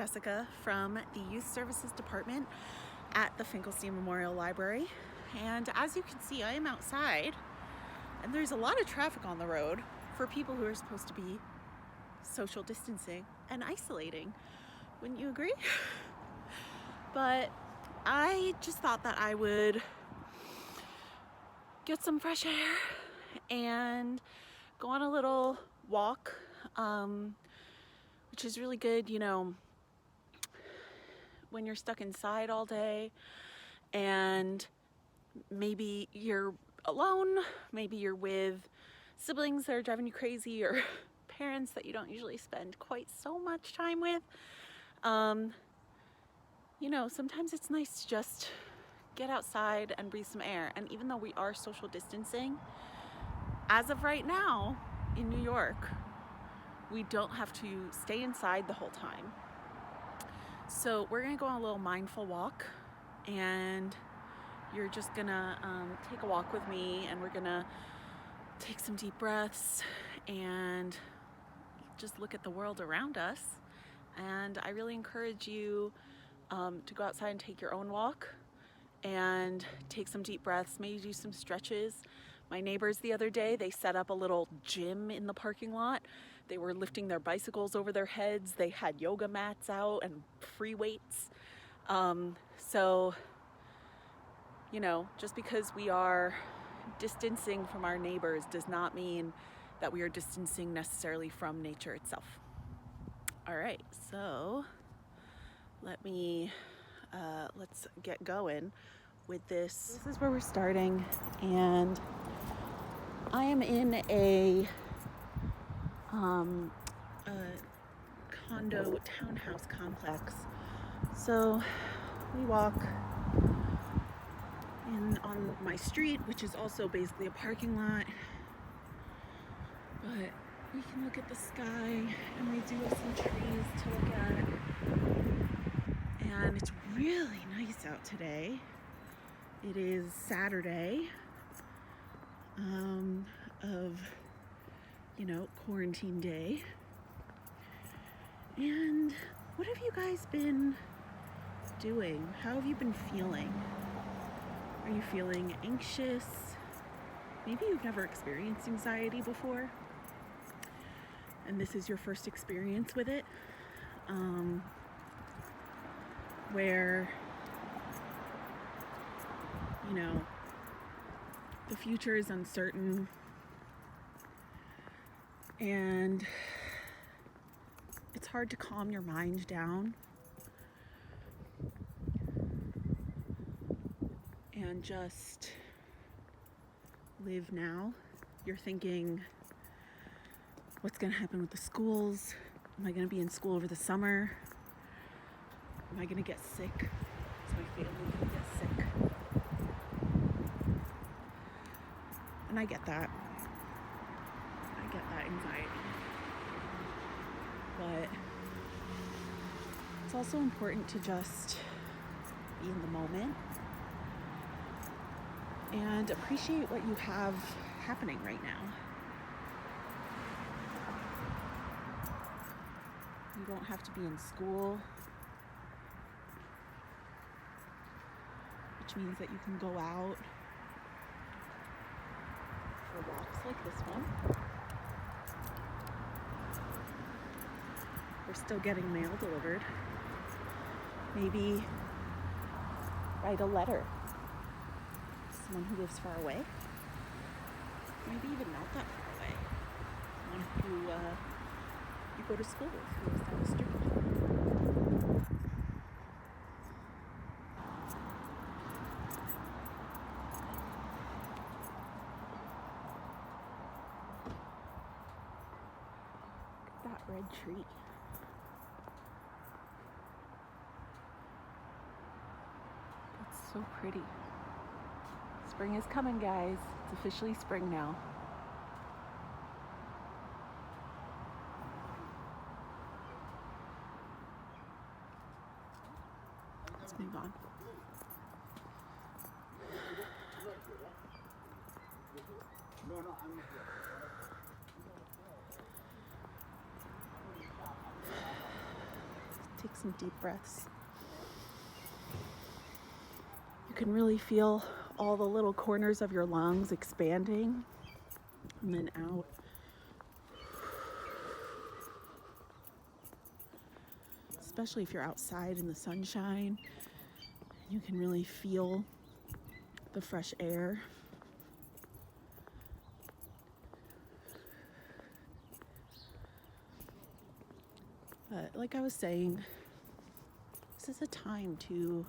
Jessica from the Youth Services Department at the Finkelstein Memorial Library. And as you can see, I am outside and there's a lot of traffic on the road for people who are supposed to be social distancing and isolating. Wouldn't you agree? But I just thought that I would get some fresh air and go on a little walk, which is really good, you know, when you're stuck inside all day and maybe you're alone, maybe you're with siblings that are driving you crazy or parents that you don't usually spend quite so much time with. You know, sometimes it's nice to just get outside and breathe some air. And even though we are social distancing, as of right now in New York, we don't have to stay inside the whole time. So we're gonna go on a little mindful walk, and you're just gonna take a walk with me, and we're gonna take some deep breaths and just look at the world around us. And I really encourage you to go outside and take your own walk and take some deep breaths, maybe do some stretches. My neighbors the other day, they set up a little gym in the parking lot. They were lifting their bicycles over their heads. They had yoga mats out and free weights. So, you know, just because we are distancing from our neighbors does not mean that we are distancing necessarily from nature itself. All right, so let's get going with this. This is where we're starting, and I am in a condo townhouse complex. So we walk on my street, which is also basically a parking lot, but we can look at the sky, and we do have some trees to look at. And it's really nice out today. It is Saturday of, you know, quarantine day. And what have you guys been doing? How have you been feeling? Are you feeling anxious? Maybe you've never experienced anxiety before, and this is your first experience with it, where, you know, the future is uncertain and it's hard to calm your mind down and just live now. You're thinking, what's going to happen with the schools? Am I going to be in school over the summer? Am I going to get sick? Is my family going to get sick? And I get that. I get that anxiety. But it's also important to just be in the moment and appreciate what you have happening right now. You don't have to be in school, which means that you can go out for walks like this one. We're still getting mail delivered. Maybe write a letter to someone who lives far away. Maybe even not that far away. Someone who you go to school with, who lives down the street. That red tree. It's so pretty. Spring is coming, guys. It's officially spring now. Let's move on. Take some deep breaths. You can really feel all the little corners of your lungs expanding and then out. Especially if you're outside in the sunshine, you can really feel the fresh air. But like I was saying, this is a time to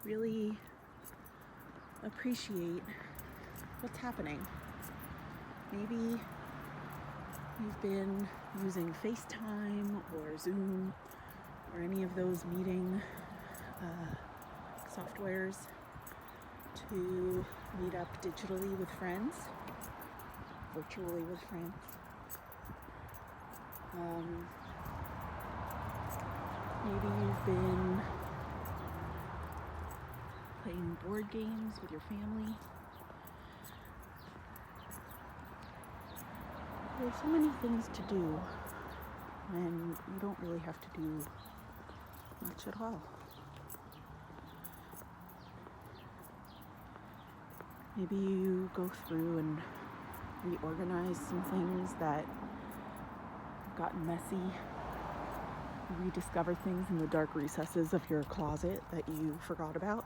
really appreciate what's happening. Maybe you've been using FaceTime or Zoom or any of those meeting softwares to meet up digitally with friends, virtually with friends. Maybe you've been playing board games with your family. There's so many things to do, and you don't really have to do much at all. Maybe you go through and reorganize some things that have gotten messy. Rediscover things in the dark recesses of your closet that you forgot about.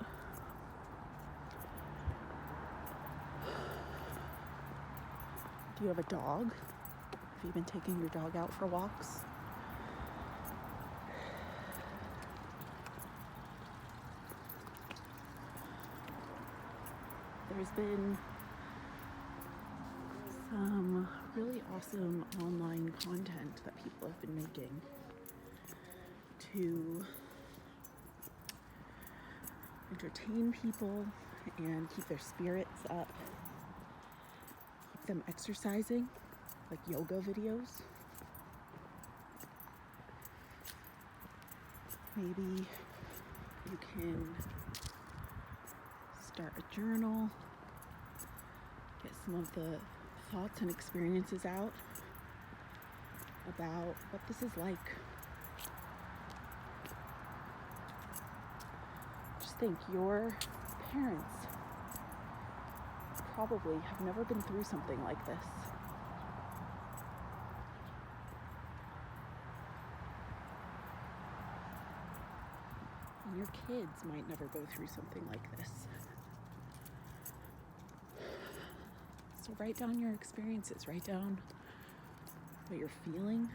Do you have a dog? Have you been taking your dog out for walks? There's been some really awesome online content that people have been making to entertain people and keep their spirits up, keep them exercising, like yoga videos. Maybe you can start a journal, get some of the thoughts and experiences out about what this is like. Just think, your parents probably have never been through something like this. And your kids might never go through something like this. So write down your experiences, write down what you're feeling.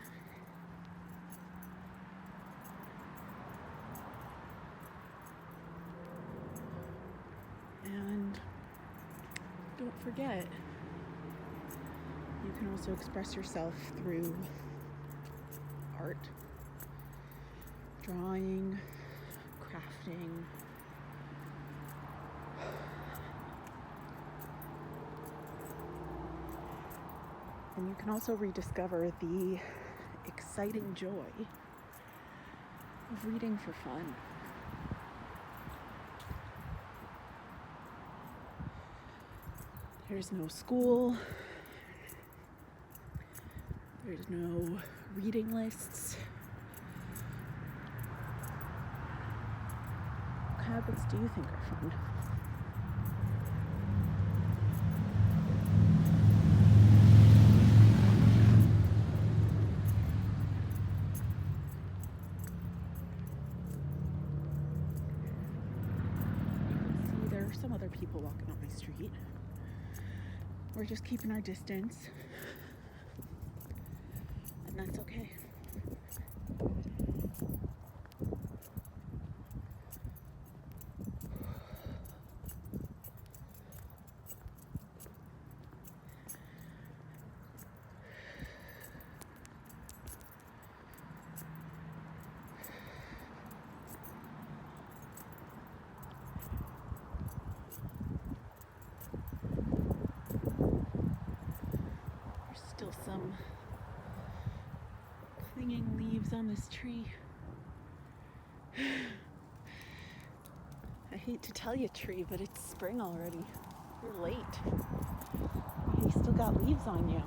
And don't forget, you can also express yourself through art, drawing, crafting. And you can also rediscover the exciting joy of reading for fun. There's no school. There's no reading lists. What habits do you think are fun? Some other people walking up my street. We're just keeping our distance, and that's okay. Still some clinging leaves on this tree. I hate to tell you, tree, but it's spring already. You're late. You still got leaves on you.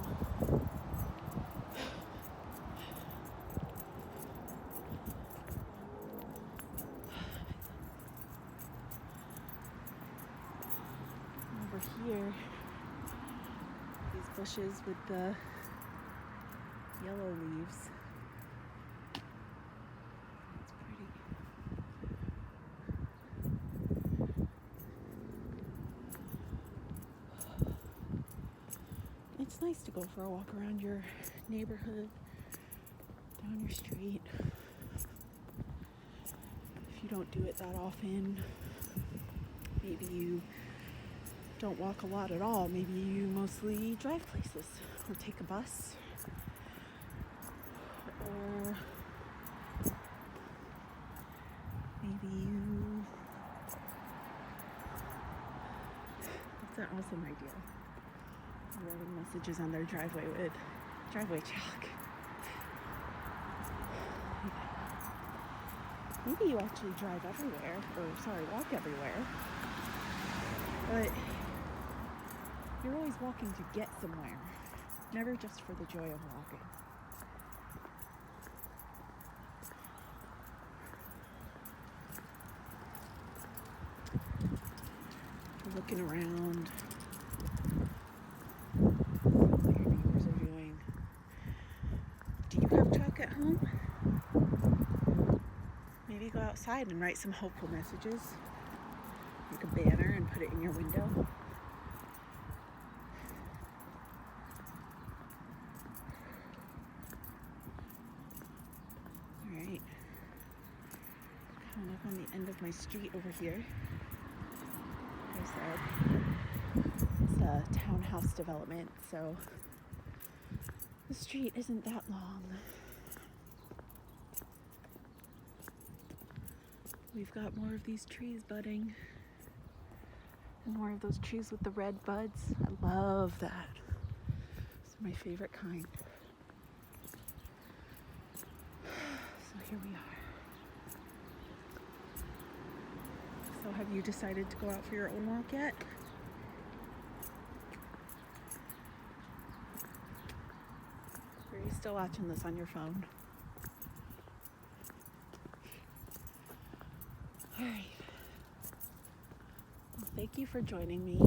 here, these bushes with the yellow leaves. It's pretty. It's nice to go for a walk around your neighborhood, down your street. If you don't do it that often, maybe you don't walk a lot at all. Maybe you mostly drive places or take a bus, or maybe you, that's an awesome idea, writing messages on their driveway with driveway chalk. Maybe you actually drive everywhere, walk everywhere, but you're always walking to get somewhere, never just for the joy of walking. You're looking around, what your neighbors are doing. Do you have chalk at home? Maybe go outside and write some hopeful messages. Make a banner and put it in your window. Alright. Coming up on the end of my street over here. Like I said, it's a townhouse development, so the street isn't that long. We've got more of these trees budding, and more of those trees with the red buds. I love that. It's my favorite kind. So here we are. So have you decided to go out for your own walk yet? Or are you still watching this on your phone? All right. Well, thank you for joining me.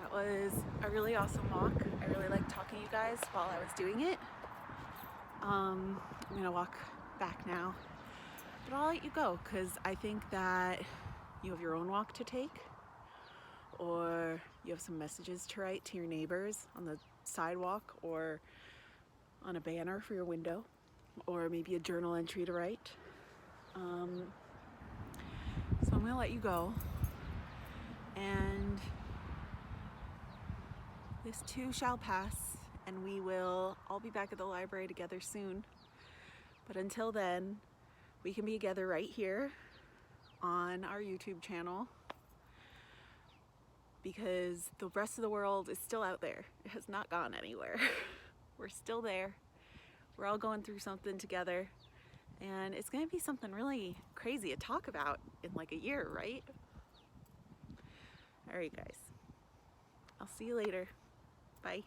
That was a really awesome walk. I really liked talking to you guys while I was doing it. I'm gonna walk back now, but I'll let you go because I think that you have your own walk to take, or you have some messages to write to your neighbors on the sidewalk, or on a banner for your window, or maybe a journal entry to write. So I'm gonna let you go, and this too shall pass, and we will all be back at the library together soon. But until then, we can be together right here on our YouTube channel, because the rest of the world is still out there. It has not gone anywhere. We're still there. We're all going through something together. And it's going to be something really crazy to talk about in like a year, right? All right, guys. I'll see you later. Bye.